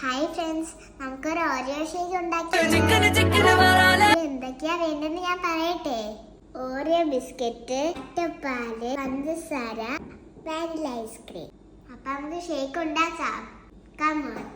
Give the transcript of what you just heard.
Hi friends, നമുക്കൊരു Oreo shake ഉണ്ടാക്കി. എന്തൊക്കെയാ വേണ്ടെന്ന് ഞാൻ പറയട്ടെ. ഓറിയോ ബിസ്ക്കറ്റ്, പാല്, പഞ്ചസാര, വാനില ഐസ്ക്രീം. അപ്പൊ നമുക്ക് ഷേക്ക് ഉണ്ടാക്കാം. Come on.